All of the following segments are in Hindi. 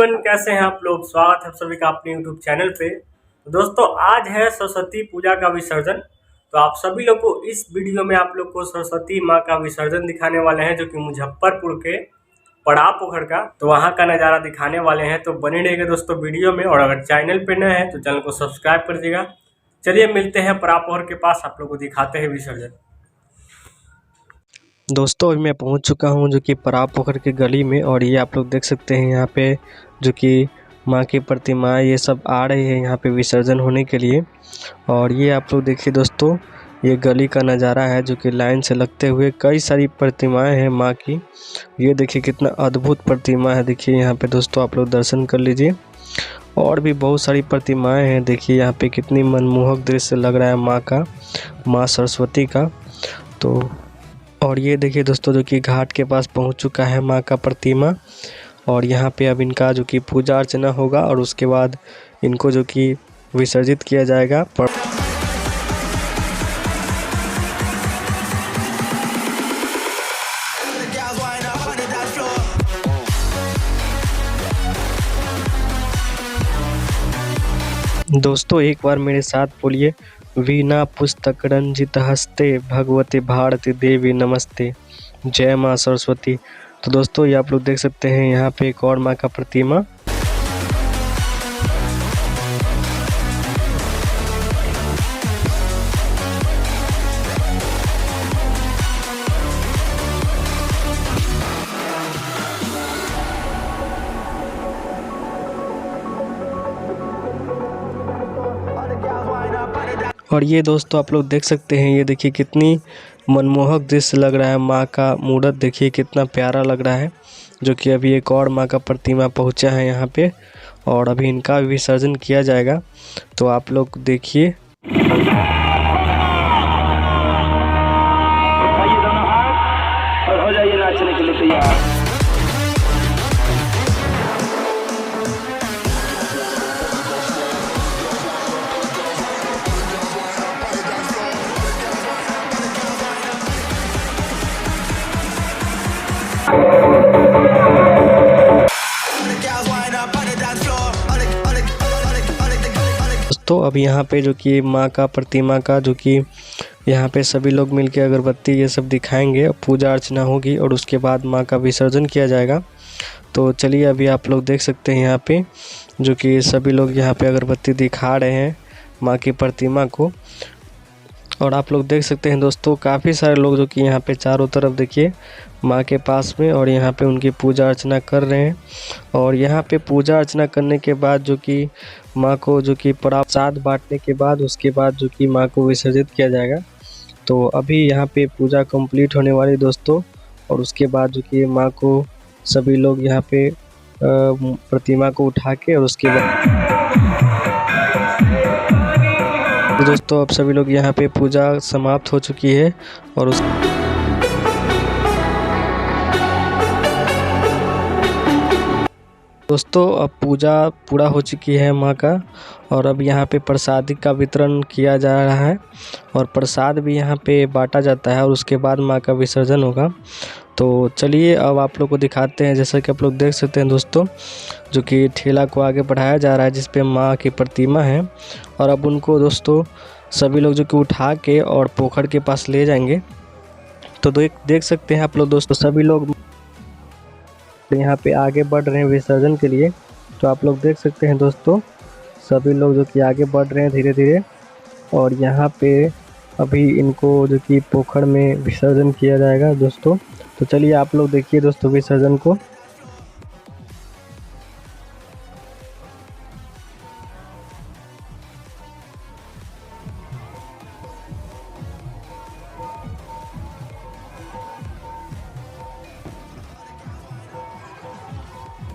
एवरीवन, कैसे हैं आप लोग। स्वागत है आप सभी का अपने यूट्यूब चैनल पे। तो दोस्तों, आज है सरस्वती पूजा का विसर्जन। तो आप सभी लोग को इस वीडियो में आप लोग को सरस्वती माँ का विसर्जन दिखाने वाले हैं, जो कि मुजफ्फरपुर के पड़ाव पोखर का, तो वहाँ का नज़ारा दिखाने वाले हैं। तो बने रहिएगा दोस्तों वीडियो में, और अगर चैनल पे नए हैं तो चैनल को सब्सक्राइब कर दीजिएगा। चलिए मिलते हैं पड़ाव पोखर के पास, आप लोग को दिखाते हैं विसर्जन। दोस्तों अभी मैं पहुंच चुका हूं जो कि पड़ाव पोखर की गली में, और ये आप लोग देख सकते हैं यहाँ पे जो कि माँ की प्रतिमा ये सब आ रही है यहाँ पे विसर्जन होने के लिए। और ये आप लोग देखिए दोस्तों, ये गली का नज़ारा है जो कि लाइन से लगते हुए कई सारी प्रतिमाएं हैं माँ की। ये देखिए कितना अद्भुत प्रतिमा है। देखिए यहाँ पे दोस्तों आप लोग दर्शन कर लीजिए। और भी बहुत सारी प्रतिमाएं हैं। देखिए यहाँ पे कितनी मनमोहक दृश्य लग रहा है माँ का, माँ सरस्वती का। तो और ये देखिए दोस्तों जो कि घाट के पास पहुंच चुका है माँ का प्रतिमा, और यहाँ पे अब इनका जो कि पूजा अर्चना होगा और उसके बाद इनको जो कि विसर्जित किया जाएगा। दोस्तों एक बार मेरे साथ बोलिए, वीणा पुस्तक रंजित हस्ते भगवती भारती देवी नमस्ते, जय माँ सरस्वती। तो दोस्तों ये आप लोग देख सकते हैं यहाँ पे एक और माँ का प्रतिमा। और ये दोस्तों आप लोग देख सकते हैं, ये देखिए कितनी मनमोहक दृश्य लग रहा है। माँ का मूर्त देखिए कितना प्यारा लग रहा है, जो कि अभी एक और माँ का प्रतिमा पहुँचा है यहाँ पे, और अभी इनका विसर्जन किया जाएगा। तो आप लोग देखिए। हो जाइए नाचने के लिए तैयार। दोस्तों अब यहाँ पे जो कि माँ का प्रतिमा का जो कि यहाँ पे सभी लोग मिलके अगरबत्ती ये सब दिखाएंगे, पूजा अर्चना होगी और उसके बाद माँ का विसर्जन किया जाएगा। तो चलिए अभी आप लोग देख सकते हैं यहाँ पे जो कि सभी लोग यहाँ पे अगरबत्ती दिखा रहे हैं माँ की प्रतिमा को। और आप लोग देख सकते हैं दोस्तों, काफ़ी सारे लोग जो कि यहाँ पे चारों तरफ देखिए माँ के पास में, और यहाँ पे उनकी पूजा अर्चना कर रहे हैं। और यहाँ पे पूजा अर्चना करने के बाद जो कि माँ को जो कि प्रसाद बांटने के बाद उसके बाद जो कि माँ को विसर्जित किया जाएगा। तो अभी यहाँ पे पूजा कंप्लीट होने वाली दोस्तों, और उसके बाद जो कि माँ को सभी लोग यहाँ पे प्रतिमा को उठा के, और उसके बाद दोस्तों अब सभी लोग यहाँ पे पूजा समाप्त हो चुकी है। और उस दोस्तों अब पूजा पूरा हो चुकी है माँ का, और अब यहाँ पे प्रसादी का वितरण किया जा रहा है, और प्रसाद भी यहाँ पे बांटा जाता है, और उसके बाद माँ का विसर्जन होगा। तो चलिए अब आप लोग को दिखाते हैं। जैसा कि आप लोग देख सकते हैं दोस्तों, जो कि ठेला को आगे बढ़ाया जा रहा है जिस पे माँ की प्रतिमा है, और अब उनको दोस्तों सभी लोग जो कि उठा के और पोखर के पास ले जाएंगे। तो देख सकते हैं आप लोग दोस्तों, सभी लोग यहाँ पे आगे बढ़ रहे हैं विसर्जन के लिए। तो आप लोग देख सकते हैं दोस्तों, सभी लोग जो कि आगे बढ़ रहे हैं धीरे धीरे, और यहाँ पे अभी इनको जो कि पोखर में विसर्जन किया जाएगा दोस्तों। तो चलिए आप लोग देखिए दोस्तों विसर्जन को।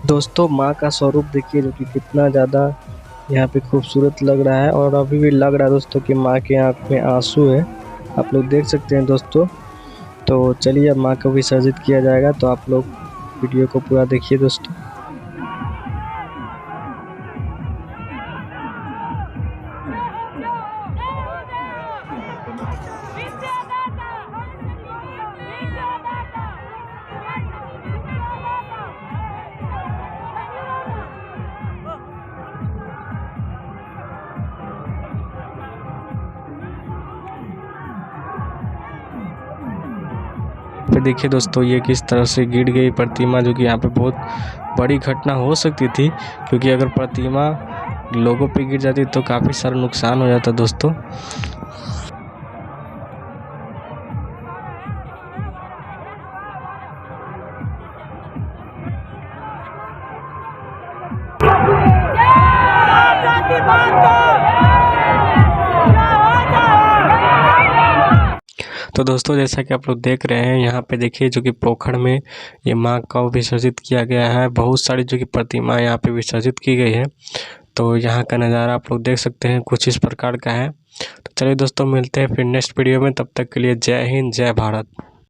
दोस्तों माँ का स्वरूप देखिए जो कि कितना ज़्यादा यहाँ पे खूबसूरत लग रहा है, और अभी भी लग रहा है दोस्तों कि माँ के आँख में आंसू है। आप लोग देख सकते हैं दोस्तों। तो चलिए अब माँ को विसर्जित किया जाएगा। तो आप लोग वीडियो को पूरा देखिए दोस्तों। देखिए दोस्तों, ये किस तरह से गिर गई प्रतिमा, जो कि यहाँ पे बहुत बड़ी घटना हो सकती थी, क्योंकि अगर प्रतिमा लोगों पे गिर जाती तो काफ़ी सारा नुकसान हो जाता दोस्तों। तो दोस्तों, जैसा कि आप लोग देख रहे हैं, यहाँ पे देखिए जो कि पोखर में ये माँ का विसर्जित किया गया है। बहुत सारी जो कि प्रतिमा यहाँ पे विसर्जित की गई है। तो यहाँ का नज़ारा आप लोग देख सकते हैं, कुछ इस प्रकार का है। तो चलिए दोस्तों, मिलते हैं फिर नेक्स्ट वीडियो में। तब तक के लिए जय हिंद, जय भारत।